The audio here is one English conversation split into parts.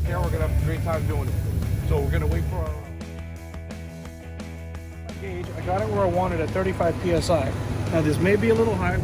care. We're gonna have a great time doing it. So we're gonna wait for our gauge. I got it where I wanted at 35 psi. Now this may be a little high.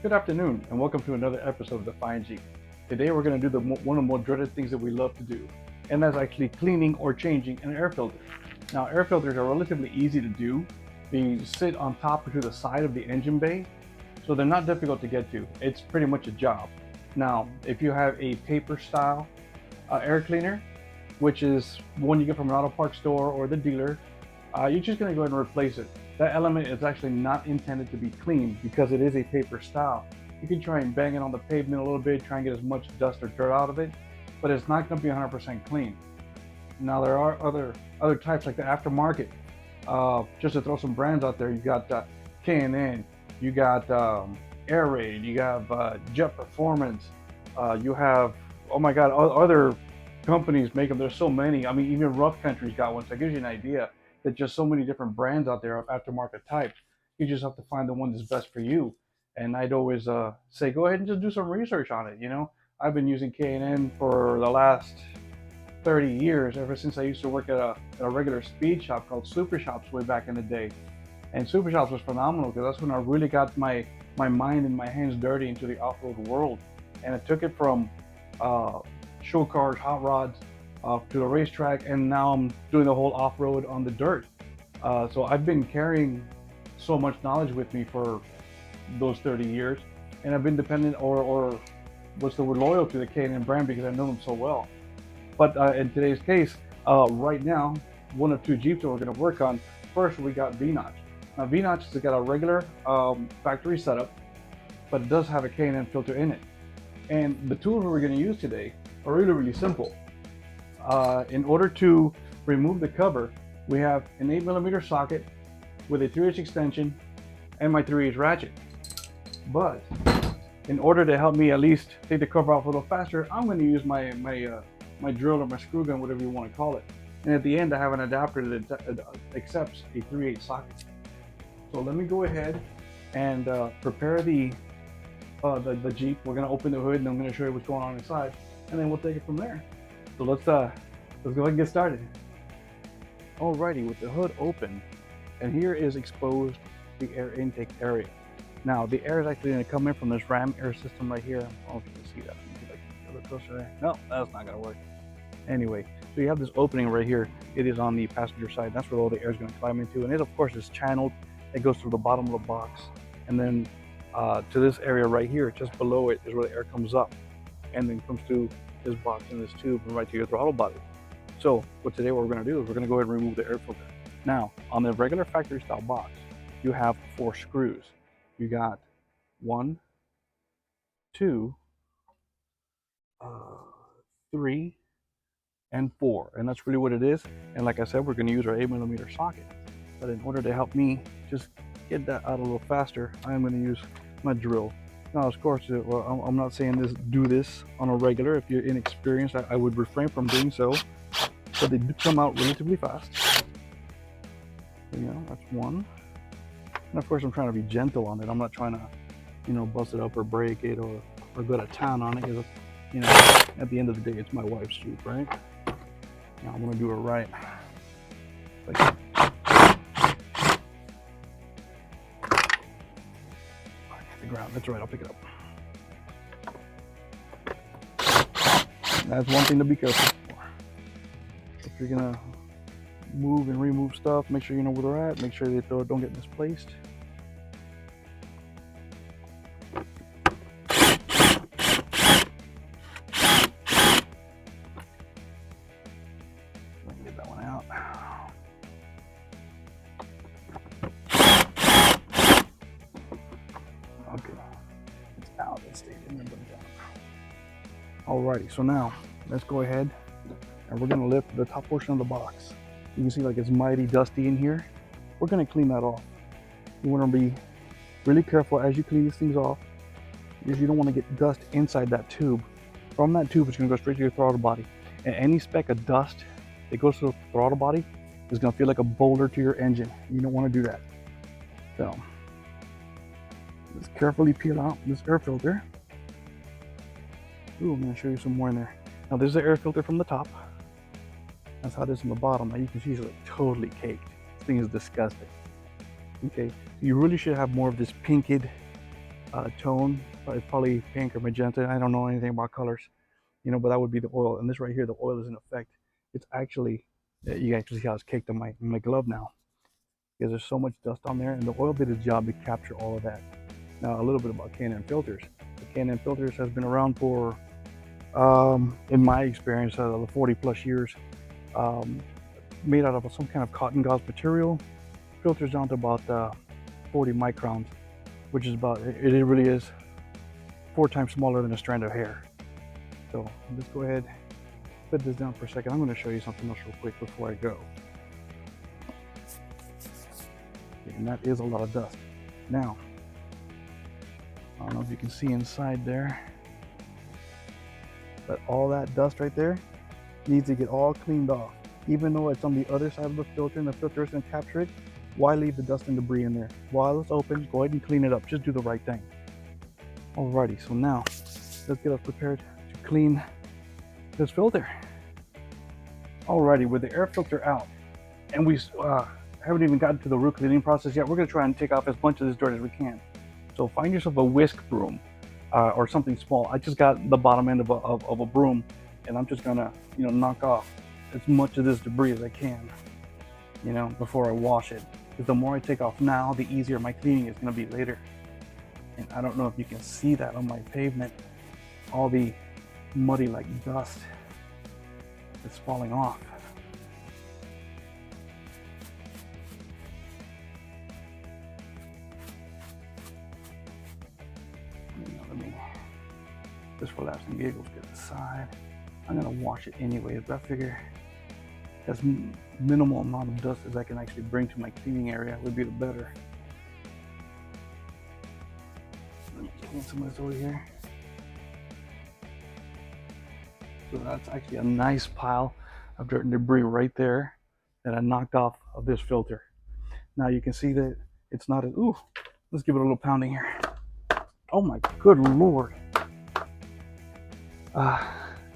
Good afternoon, and welcome to another episode of The Fine Jeep. Today we're going to do one of the more dreaded things that we love to do, and that's actually cleaning or changing an air filter. Now, air filters are relatively easy to do, being sit on top or to the side of the engine bay, so they're not difficult to get to. It's pretty much a job. Now, if you have a paper style air cleaner, which is one you get from an auto parts store or the dealer, you're just going to go ahead and replace it. That element is actually not intended to be clean because it is a paper style. You can try and bang it on the pavement a little bit, try and get as much dust or dirt out of it, but it's not going to be 100% clean. Now there are other types like the aftermarket. Just to throw some brands out there, you got K&N, you got Air Raid, you have Jet Performance, you have, oh my God, other companies make them. There's so many. I mean, even Rough Country's got one, so it gives you an idea. There's just so many different brands out there of aftermarket type. You just have to find the one that's best for you. And I'd always say, go ahead and just do some research on it. You know, I've been using K&N for the last 30 years, ever since I used to work at a regular speed shop called Super Shops way back in the day. And Super Shops was phenomenal because that's when I really got my mind and my hands dirty into the off-road world. And I took it from show cars, hot rods, to the racetrack, and now I'm doing the whole off-road on the dirt. So I've been carrying so much knowledge with me for those 30 years, and I've been dependent or what's the word, loyal to the K&N brand because I know them so well. But in today's case, right now, one of two Jeeps that we're going to work on. First, we got V-Notch. Now V-Notch has got a regular factory setup, but it does have a K&N filter in it. And the tools we're going to use today are really simple. In order to remove the cover, we have an 8mm socket with a 3/8 extension and my 3/8 ratchet. But in order to help me at least take the cover off a little faster, I'm going to use my drill or my screw gun, whatever you want to call it. And at the end, I have an adapter that accepts a 3/8 socket. So let me go ahead and prepare the Jeep. We're going to open the hood, and I'm going to show you what's going on inside, and then we'll take it from there. So let's go ahead and get started. Alrighty, with the hood open, and here is exposed the air intake area. Now the air is actually going to come in from this ram air system right here. I don't know if you can see that. Let me get a little closer there. No, that's not going to work. Anyway, so you have this opening right here. It is on the passenger side. That's where all the air is going to climb into, and it of course is channeled. It goes through the bottom of the box, and then to this area right here, just below it, is where the air comes up, and then comes through this box and this tube and right to your throttle body. So what we're going to do is we're going to go ahead and remove the air filter. Now on the regular factory style box, you have 4 screws. You got 1, 2, 3, and 4, and that's really what it is. And like I said, we're going to use our 8mm socket. But in order to help me just get that out a little faster, I'm going to use my drill. Now, of course, well, I'm not saying do this on a regular. If you're inexperienced, I would refrain from doing so, but they do come out relatively fast. So, you know, that's 1. And of course, I'm trying to be gentle on it. I'm not trying to, you know, bust it up or break it or go to town on it, because, you know, at the end of the day, it's my wife's Jeep, right? Now I'm going to do it right. Like, ground. That's right, I'll pick it up. That's one thing to be careful for. If you're gonna move and remove stuff, make sure you know where they're at, make sure they don't get misplaced. Alrighty, so now let's go ahead and we're gonna lift the top portion of the box. You can see like it's mighty dusty in here. We're gonna clean that off. You wanna be really careful as you clean these things off because you don't wanna get dust inside that tube. From that tube, it's gonna go straight to your throttle body. And any speck of dust that goes to the throttle body is gonna feel like a boulder to your engine. You don't wanna do that. So, let's carefully peel out this air filter. Ooh, I'm gonna show you some more in there. Now there's the air filter from the top. That's how it is from the bottom. Now you can see it's like totally caked. This thing is disgusting. Okay, you really should have more of this pinked tone. It's probably pink or magenta. I don't know anything about colors, you know, but that would be the oil. And this right here, the oil is in effect. It's actually, you actually see how it's caked on my glove now because there's so much dust on there, and the oil did its job to capture all of that. Now a little bit about K&N filters. The K&N filters has been around for, in my experience, 40 plus years. Made out of some kind of cotton gauze material. Filters down to about 40 microns, which is about, it really is 4 times smaller than a strand of hair. So let's go ahead, put this down for a second. I'm going to show you something else real quick before I go. And that is a lot of dust. Now, I don't know if you can see inside there, but all that dust right there needs to get all cleaned off. Even though it's on the other side of the filter and the filter is going to capture it, why leave the dust and debris in there? While it's open, go ahead and clean it up. Just do the right thing. Alrighty, so now let's get us prepared to clean this filter. Alrighty, with the air filter out, and we haven't even gotten to the root cleaning process yet, we're going to try and take off as much of this dirt as we can. So find yourself a whisk broom or something small. I just got the bottom end of a broom, and I'm just going to, you know, knock off as much of this debris as I can, you know, before I wash it. Because the more I take off now, the easier my cleaning is going to be later. And I don't know if you can see that on my pavement, all the muddy like dust that's falling off. Let me just for laughs and giggles get aside. I'm going to wash it anyways, but I figure as minimal amount of dust as I can actually bring to my cleaning area would be the better. Let me clean some of this over here. So that's actually a nice pile of dirt and debris right there that I knocked off of this filter. Now you can see that it's not as, ooh, let's give it a little pounding here. Oh my good Lord.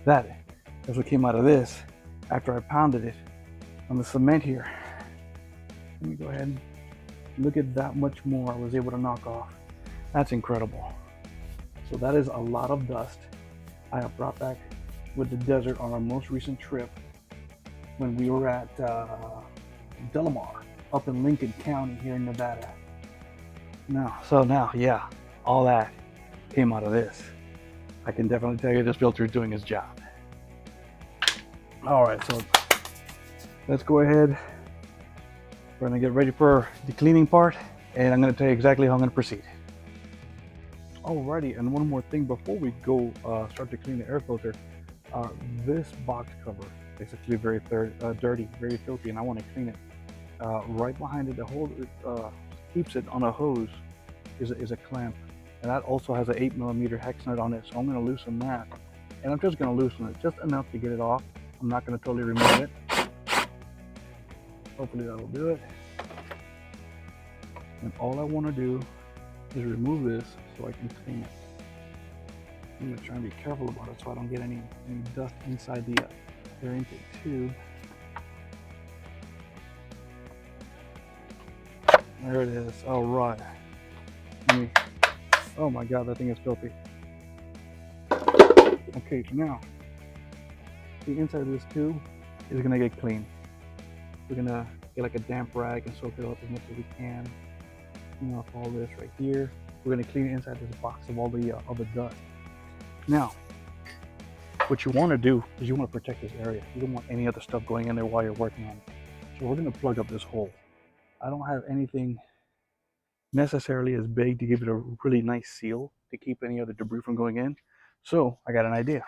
That's what came out of this after I pounded it on the cement here. Let me go ahead and look at that much more I was able to knock off. That's incredible. So that is a lot of dust I have brought back with the desert on our most recent trip when we were at Delamar up in Lincoln County here in Nevada. Now, yeah, all that came out of this. I can definitely tell you this filter is doing its job. All right, so let's go ahead. We're gonna get ready for the cleaning part, and I'm gonna tell you exactly how I'm gonna proceed. Alrighty, and one more thing before we go start to clean the air filter. This box cover is actually very dirty, very filthy, and I want to clean it. Right behind it, the hole keeps it on a hose is a clamp, and that also has an 8mm hex nut on it. So I'm going to loosen that, and I'm just going to loosen it just enough to get it off. I'm not going to totally remove it. Hopefully that'll do it. And all I want to do is remove this so I can clean it. I'm going to try and be careful about it so I don't get any dust inside the air intake tube. There it is. All right. Oh my God, that thing is filthy. Okay, so now the inside of this tube is going to get clean. We're going to get like a damp rag and soak it up as much as we can. Clean off all this right here. We're going to clean inside this box of all the dust. Now, what you want to do is you want to protect this area. You don't want any other stuff going in there while you're working on it. So we're going to plug up this hole. I don't have anything necessarily as big to give it a really nice seal to keep any other debris from going in. So I got an idea.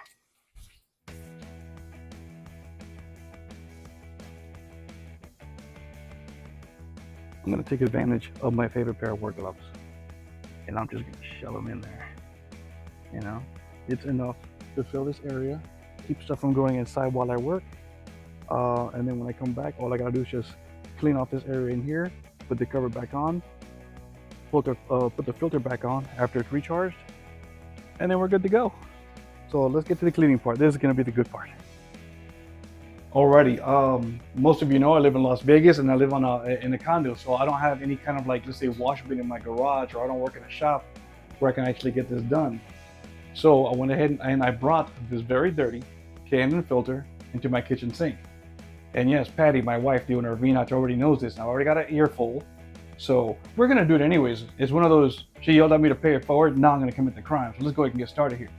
I'm gonna take advantage of my favorite pair of work gloves, and I'm just gonna shove them in there. You know, it's enough to fill this area, keep stuff from going inside while I work. And then when I come back, all I gotta do is just clean off this area in here, put the cover back on, put the filter back on after it's recharged, and then we're good to go. So let's get to the cleaning part. This is gonna be the good part. Alrighty, most of you know I live in Las Vegas and I live in a condo, so I don't have any kind of, like, let's say, wash bin in my garage, or I don't work in a shop where I can actually get this done. So I went ahead and I brought this very dirty K&N filter into my kitchen sink. And yes, Patty, my wife, the owner of VNotch, already knows this. Now I already got an earful, so we're gonna do it anyways. It's one of those, she yelled at me to pay it forward, now I'm gonna commit the crime. So let's go ahead and get started here.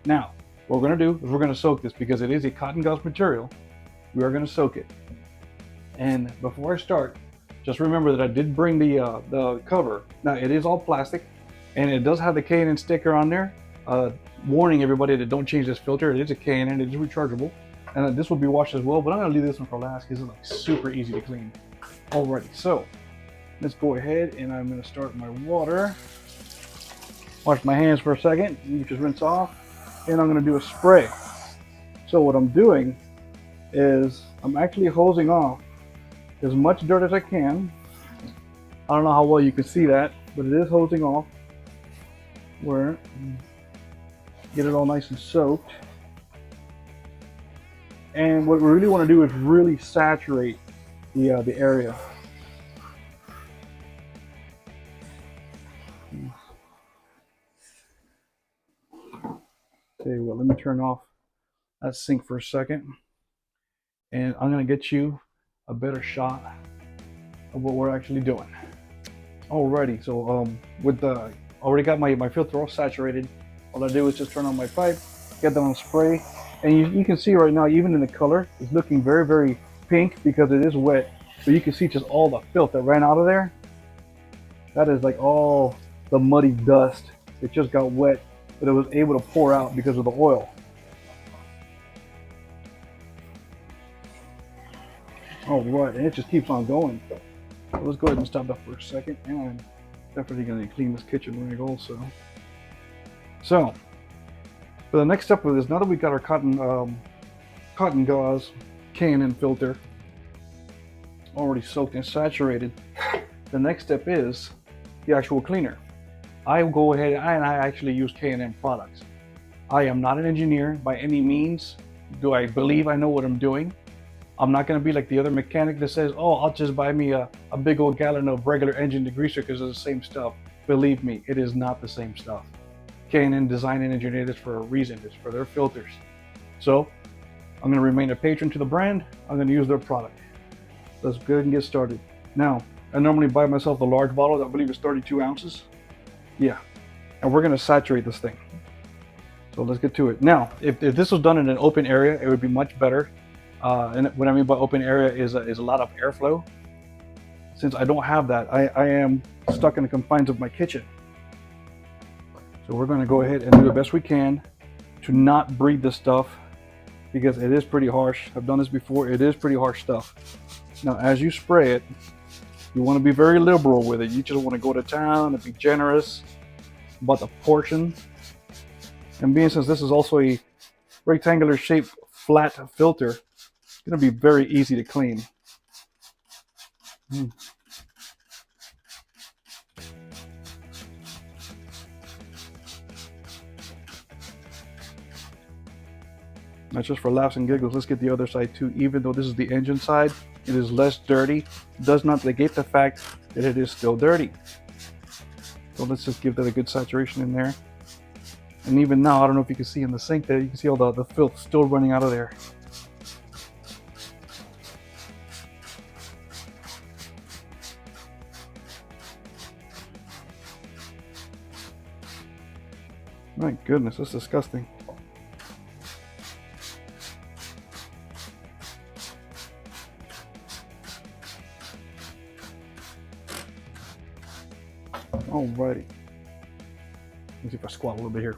Now, what we're gonna do is we're gonna soak this because it is a cotton gauze material. We are gonna soak it. And before I start, just remember that I did bring the cover. Now it is all plastic, and it does have the K&N sticker on there, warning everybody that don't change this filter. It is a K&N, it is rechargeable, and this will be washed as well, but I'm gonna leave this one for last because it's like super easy to clean. Alrighty, so let's go ahead and I'm gonna start my water. Wash my hands for a second, you just rinse off, and I'm gonna do a spray. So what I'm doing is I'm actually hosing off as much dirt as I can. I don't know how well you can see that, but it is hosing off where get it all nice and soaked. And what we really want to do is really saturate the area. Okay, well, let me turn off that sink for a second, and I'm gonna get you a better shot of what we're actually doing. Alrighty, so already got my filter all saturated. All I do is just turn on my pipe, get that on spray, and you can see right now, even in the color, it's looking very, very pink because it is wet. So you can see just all the filth that ran out of there. That is like all the muddy dust. It just got wet, but it was able to pour out because of the oil. All right, and it just keeps on going. So let's go ahead and stop that for a second, and I'm definitely going to clean this kitchen rag also. So, for the next step of this, now that we got our cotton gauze K&N filter already soaked and saturated, the next step is the actual cleaner. I go ahead and I actually use K&N products. I am not an engineer by any means. Do I believe I know what I'm doing? I'm not going to be like the other mechanic that says, oh, I'll just buy me a big old gallon of regular engine degreaser because it's the same stuff. Believe me, it is not the same stuff. K&N designed and engineered this for a reason. It's for their filters. So I'm going to remain a patron to the brand. I'm going to use their product. Let's go ahead and get started. Now, I normally buy myself the large bottle that I believe is 32 ounces. Yeah, and we're going to saturate this thing. So let's get to it. Now, if this was done in an open area, it would be much better. And what I mean by open area is a lot of airflow. Since I don't have that, I am stuck in the confines of my kitchen. So we're going to go ahead and do the best we can to not breathe this stuff because it is pretty harsh. I've done this before. It is pretty harsh stuff. Now, as you spray it, you want to be very liberal with it. You just want to go to town and be generous about the portion. And being since this is also a rectangular shaped flat filter, it's going to be very easy to clean. Now, just for laughs and giggles, let's get the other side too. Even though this is the engine side, it is less dirty. It does not negate the fact that it is still dirty. So let's just give that a good saturation in there. And even now, I don't know if you can see in the sink there, you can see all the filth still running out of there. My goodness, that's disgusting. Alrighty. Let me see if I squat a little bit here.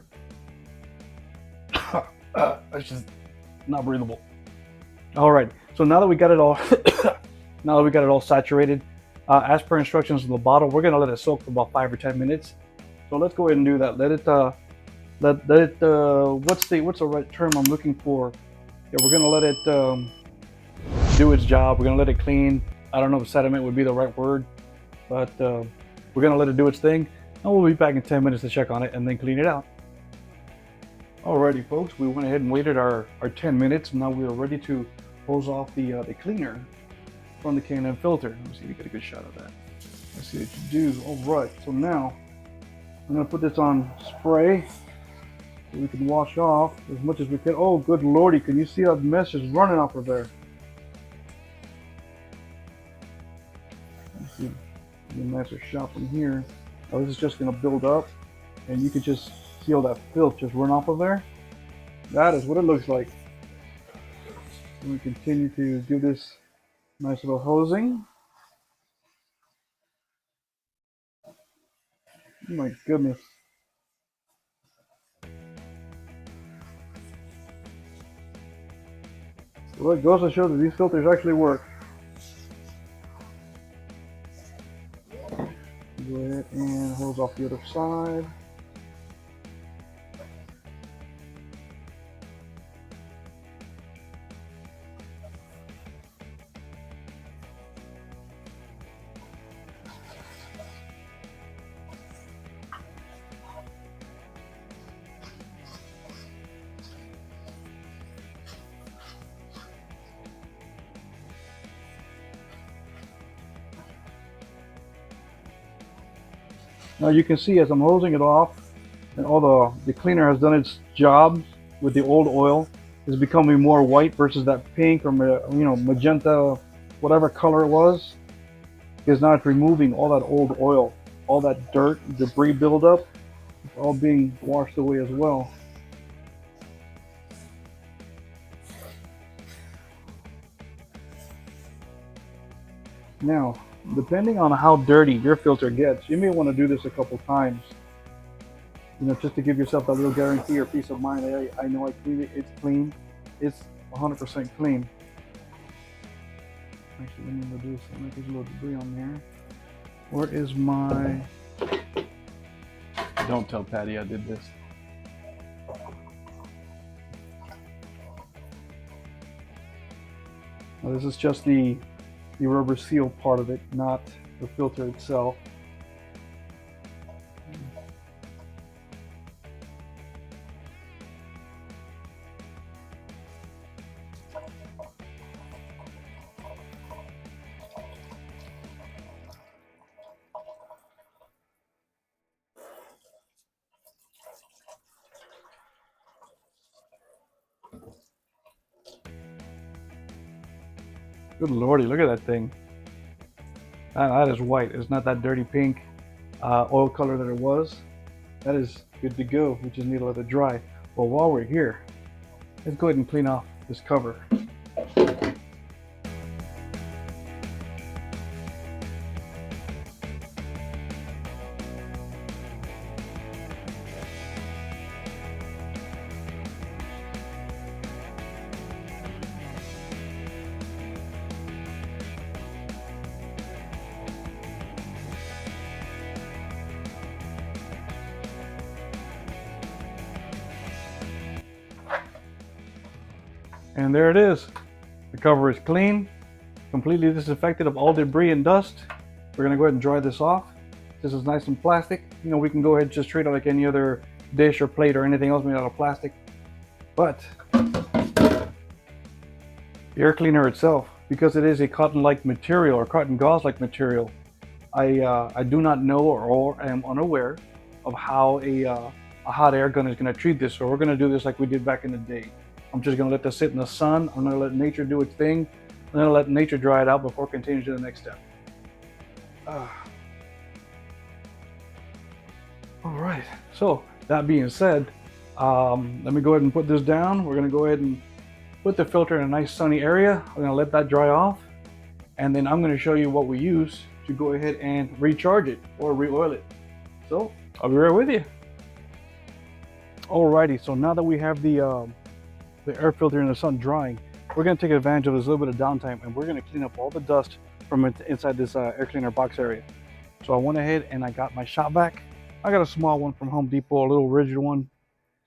That's just not breathable. Alright, so now that we got it all now that we got it all saturated, As per instructions in the bottle, we're gonna let it soak for about 5 or 10 minutes. So let's go ahead and do that. Let it what's the right term I'm looking for? Yeah, we're gonna let it do its job. We're gonna let it clean. I don't know if sediment would be the right word, but we're gonna let it do its thing, and we'll be back in 10 minutes to check on it and then clean it out. Alrighty, folks, we went ahead and waited our 10 minutes. Now we are ready to hose off the cleaner from the K&N filter. Let me see if we get a good shot of that. Let's see what you do. All right, so now I'm gonna put this on spray so we can wash off as much as we can. Oh, good lordy, can you see how the mess is running off of there? Let's see, the nicer shot from here. Oh, this is just gonna build up, and you can just see all that filth just run off of there. That is what it looks like. And we continue to do this nice little hosing. Oh my goodness. Well, it goes to show that these filters actually work. Go ahead and hose off the other side. Now you can see as I'm hosing it off, and all the cleaner has done its job with the old oil. It's becoming more white versus that pink or magenta, whatever color it was. Because now it's removing all that old oil, all that dirt, debris buildup, it's all being washed away as well. Now, depending on how dirty your filter gets, you may want to do this a couple times. Just to give yourself that little guarantee or peace of mind. I know I cleaned it, it's clean, it's 100% clean. Actually, let me do this. There's a little debris on there. Where is my... Don't tell Patty I did this. Now, this is just the rubber seal part of it, not the filter itself. Good lordy, look at that thing. That is white. It's not that dirty pink oil color that it was. That is good to go. We just need to let it dry. Well, while we're here, let's go ahead and clean off this cover. And there it is. The cover is clean, completely disinfected of all debris and dust. We're gonna go ahead and dry this off. This is nice and plastic. We can go ahead and just treat it like any other dish or plate or anything else made out of plastic. But the air cleaner itself, because it is a cotton-like material or cotton gauze-like material, I do not know or am unaware of how a hot air gun is gonna treat this. So we're gonna do this like we did back in the day. I'm just gonna let this sit in the sun. I'm gonna let nature do its thing. I'm gonna let nature dry it out before continuing to the next step. All right, so that being said, let me go ahead and put this down. We're gonna go ahead and put the filter in a nice sunny area. I'm gonna let that dry off, and then I'm gonna show you what we use to go ahead and recharge it or re-oil it. So I'll be right with you. Alrighty, so now that we have the air filter in the sun drying, we're going to take advantage of this little bit of downtime, and we're going to clean up all the dust from inside this air cleaner box area. So I went ahead and I got my shop vac. I got a small one from Home Depot, a little rigid one,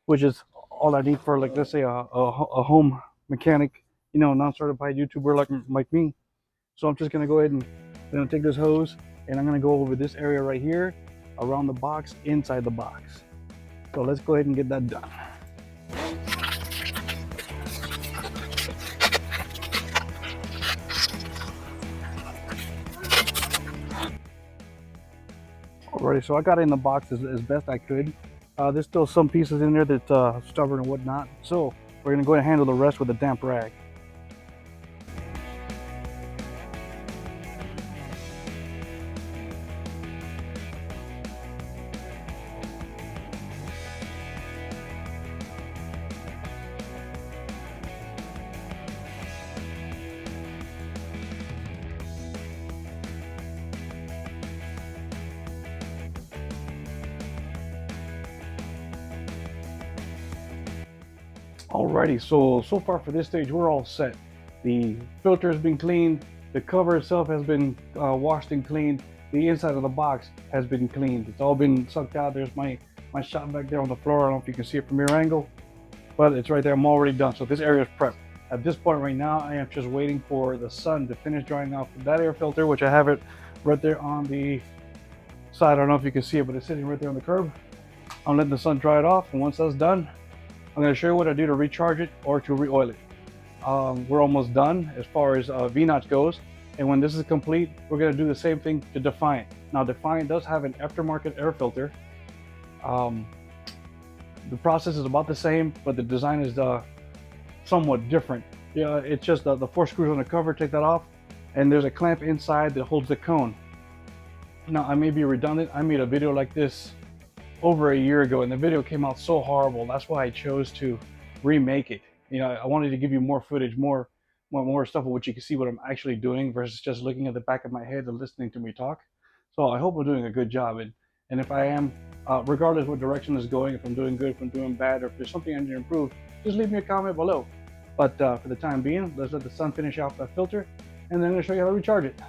which is all I need for, like, let's say a home mechanic, non-certified YouTuber like me. So I'm just gonna go ahead and take this hose and I'm gonna go over this area right here, around the box, inside the box. So let's go ahead and get that done. Alrighty, so I got it in the box as best I could. There's still some pieces in there that stubborn and whatnot. So we're gonna go ahead and handle the rest with a damp rag. Alrighty, so far for this stage, we're all set. The filter has been cleaned, the cover itself has been washed and cleaned, the inside of the box has been cleaned. It's all been sucked out. There's my shop back there on the floor. I don't know if you can see it from your angle, but it's right there. I'm already done. So this area is prepped. At this point right now, I am just waiting for the sun to finish drying off that air filter, which I have it right there on the side. I don't know if you can see it, but it's sitting right there on the curb. I'm letting the sun dry it off, and once that's done, I'm going to show you what I do to recharge it or to re-oil it. We're almost done as far as V-notch goes, and when this is complete, we're going to do the same thing to Defiant. Now, Defiant does have an aftermarket air filter. The process is about the same, but the design is somewhat different. Yeah, it's just the 4 screws on the cover. Take that off, and there's a clamp inside that holds the cone. Now, I may be redundant. I made a video like this over a year ago, and the video came out so horrible. That's why I chose to remake it. I wanted to give you more footage, more stuff of what you can see what I'm actually doing versus just looking at the back of my head and listening to me talk. So I hope I'm doing a good job, and if I am, regardless what direction is going, if I'm doing good, if I'm doing bad, or if there's something I need to improve, just leave me a comment below. But for the time being, let's let the sun finish off that filter, and then I'm going to show you how to recharge it.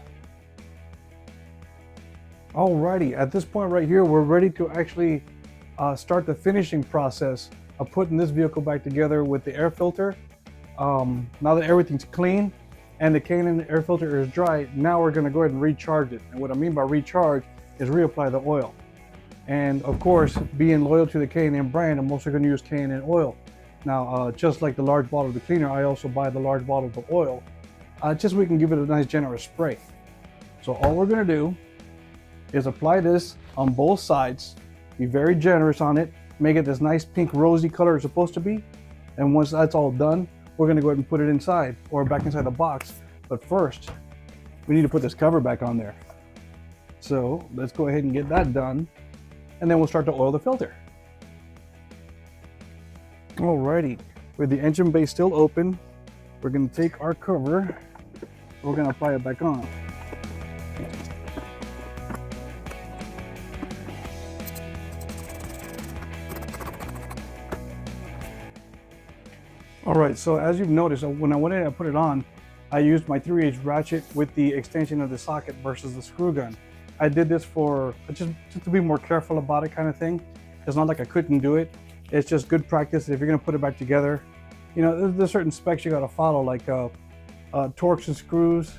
Alrighty, at this point right here, we're ready to actually start the finishing process of putting this vehicle back together with the air filter. Now that everything's clean and the K&N air filter is dry, now we're going to go ahead and recharge it. And what I mean by recharge is reapply the oil. And of course, being loyal to the K&N brand, I'm also going to use K&N oil. Now, just like the large bottle of the cleaner, I also buy the large bottle of the oil, just so we can give it a nice generous spray. So all we're going to do is apply this on both sides, be very generous on it, make it this nice pink rosy color it's supposed to be. And once that's all done, we're going to go ahead and put it inside or back inside the box. But first, we need to put this cover back on there. So let's go ahead and get that done, and then we'll start to oil the filter. Alrighty, with the engine bay still open, we're going to take our cover, we're going to apply it back on. Alright, so as you've noticed, when I went in and put it on, I used my 3/8 ratchet with the extension of the socket versus the screw gun. I did this for just to be more careful about it, kind of thing. It's not like I couldn't do it. It's just good practice. If you're going to put it back together, there's certain specs you got to follow, like torques and screws,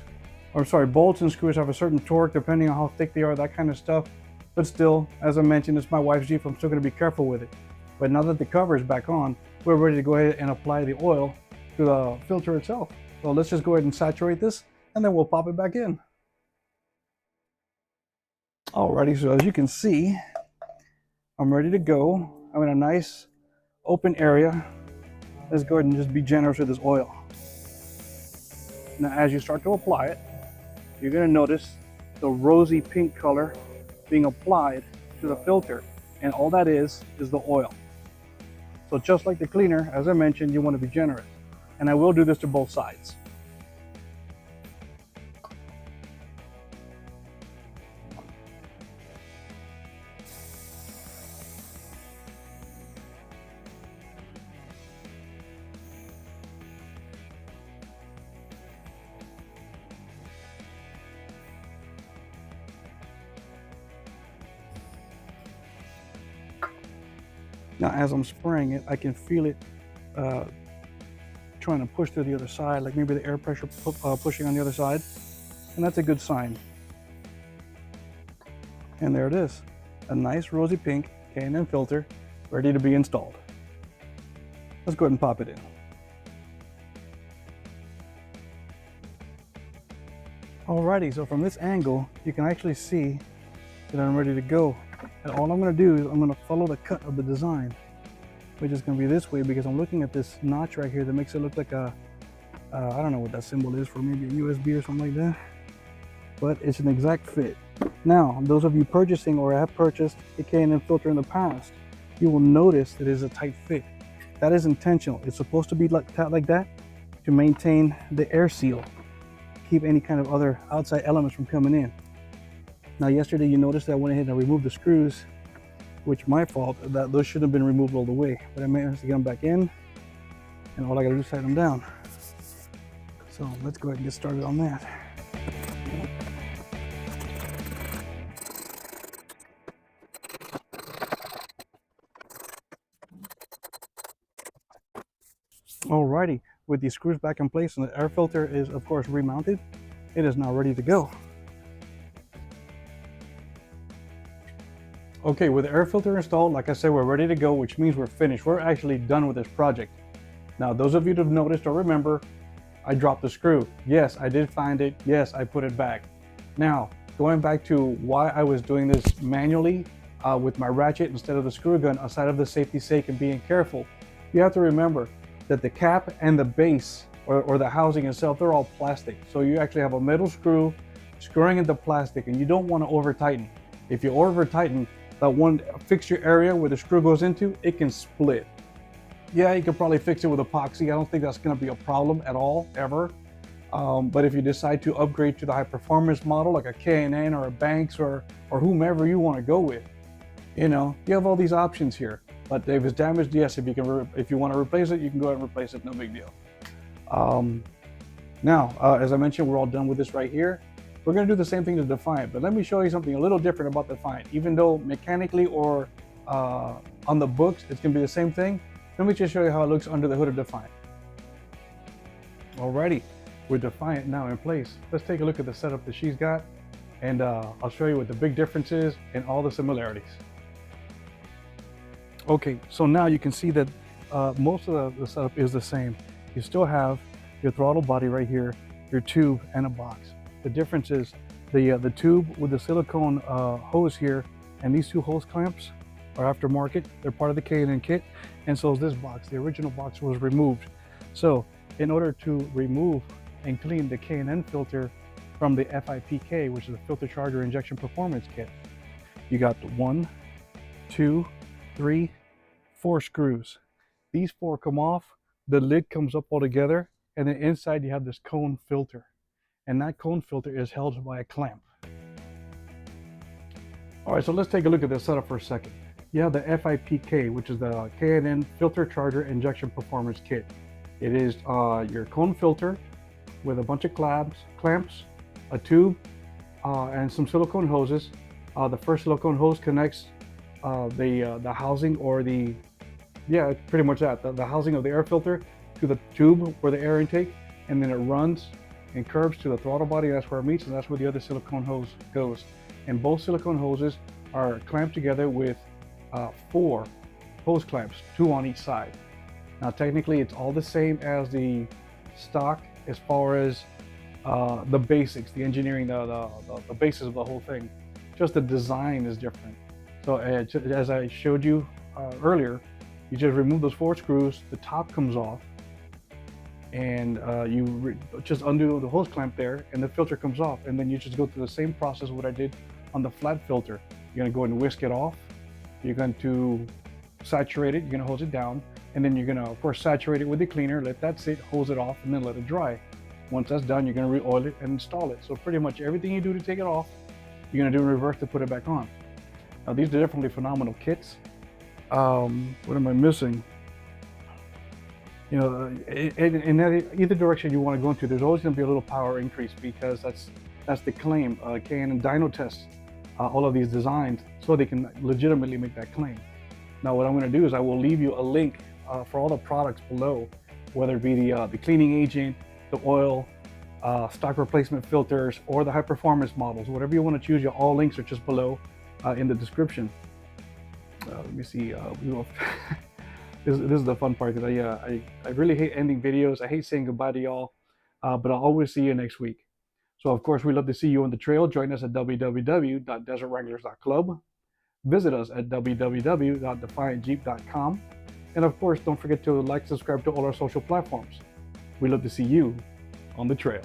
or sorry, bolts and screws have a certain torque depending on how thick they are, that kind of stuff. But still, as I mentioned, it's my wife's Jeep. I'm still going to be careful with it. But now that the cover is back on, we're ready to go ahead and apply the oil to the filter itself. So let's just go ahead and saturate this, and then we'll pop it back in. Alrighty, so as you can see, I'm ready to go. I'm in a nice open area. Let's go ahead and just be generous with this oil. Now, as you start to apply it, you're going to notice the rosy pink color being applied to the filter, and all that is the oil. So just like the cleaner, as I mentioned, you want to be generous. And I will do this to both sides. Now, as I'm spraying it, I can feel it trying to push through the other side, like maybe the air pressure pushing on the other side, and that's a good sign. And there it is, a nice rosy pink K&N filter ready to be installed. Let's go ahead and pop it in. Alrighty, so from this angle, you can actually see that I'm ready to go. And all I'm going to do is I'm going to follow the cut of the design, which is going to be this way, because I'm looking at this notch right here that makes it look like a, I don't know what that symbol is for, maybe a USB or something like that, but it's an exact fit. Now, those of you purchasing or have purchased a K&N filter in the past, you will notice that it is a tight fit. That is intentional. It's supposed to be like that to maintain the air seal, keep any kind of other outside elements from coming in. Now, yesterday you noticed that I went ahead and removed the screws, which my fault, that those shouldn't have been removed all the way, but I managed to get them back in, and all I gotta do is tighten them down. So let's go ahead and get started on that. Alrighty, with the screws back in place and the air filter is of course remounted, it is now ready to go. Okay, with the air filter installed, like I said, we're ready to go, which means we're finished. We're actually done with this project. Now, those of you that have noticed or remember, I dropped the screw. Yes, I did find it. Yes, I put it back. Now, going back to why I was doing this manually with my ratchet instead of the screw gun, aside of the safety's sake and being careful, you have to remember that the cap and the base or the housing itself, they're all plastic. So you actually have a metal screw screwing into plastic, and you don't want to over tighten. If you over tighten, that one fixture area where the screw goes into, it can split. Yeah, you could probably fix it with epoxy. I don't think that's going to be a problem at all, ever. But if you decide to upgrade to the high performance model, like a K&N or a Banks or whomever you want to go with, you know, you have all these options here. But if it's damaged, yes, if you want to replace it, you can go ahead and replace it, no big deal. Now, as I mentioned, we're all done with this right here. We're going to do the same thing to Defiant, but let me show you something a little different about Defiant. Even though mechanically or on the books, it's going to be the same thing, let me just show you how it looks under the hood of Defiant. Alrighty, with Defiant now in place, let's take a look at the setup that she's got, and I'll show you what the big difference is and all the similarities. Okay, so now you can see that most of the setup is the same. You still have your throttle body right here, your tube, and a box. The difference is the tube with the silicone hose here, and these two hose clamps are aftermarket. They're part of the K&N kit, and so is this box. The original box was removed. So in order to remove and clean the K&N filter from the FIPK, which is the Filter Charger Injection Performance Kit, you got the 1, 2, 3, 4 screws. These 4 come off, the lid comes up all together, and then inside you have this cone filter. And that cone filter is held by a clamp. All right, so let's take a look at this setup for a second. You have the FIPK, which is the K&N Filter Charger Injection Performance Kit. It is your cone filter with a bunch of clamps, a tube, and some silicone hoses. The first silicone hose connects the housing, or pretty much that, the housing of the air filter to the tube for the air intake, and then it runs and curves to the throttle body. That's where it meets, and that's where the other silicone hose goes. And both silicone hoses are clamped together with 4 hose clamps, 2 on each side. Now technically it's all the same as the stock as far as the basics, the engineering, the basis of the whole thing. Just the design is different. So as I showed you earlier, you just remove those 4 screws, the top comes off, and you just undo the hose clamp there, and the filter comes off, and then you just go through the same process what I did on the flat filter. You're going to go and whisk it off, you're going to saturate it, you're going to hose it down, and then you're going to of course saturate it with the cleaner, let that sit, hose it off, and then let it dry. Once that's done, you're going to re-oil it and install it. So pretty much everything you do to take it off, you're going to do in reverse to put it back on. Now these are definitely phenomenal kits. What am I missing? You know, in either direction you want to go into, there's always going to be a little power increase, because that's the claim. K&N dyno tests all of these designs so they can legitimately make that claim. Now what I'm going to do is I will leave you a link for all the products below, whether it be the cleaning agent, the oil, stock replacement filters, or the high performance models. Whatever you want to choose, all links are just below in the description. Let me see. This is the fun part, because I really hate ending videos. I hate saying goodbye to y'all, but I'll always see you next week. So of course, we love to see you on the trail. Join us at www.desertwranglers.club. Visit us at www.defiantjeep.com. And of course, don't forget to like, subscribe to all our social platforms. We love to see you on the trail.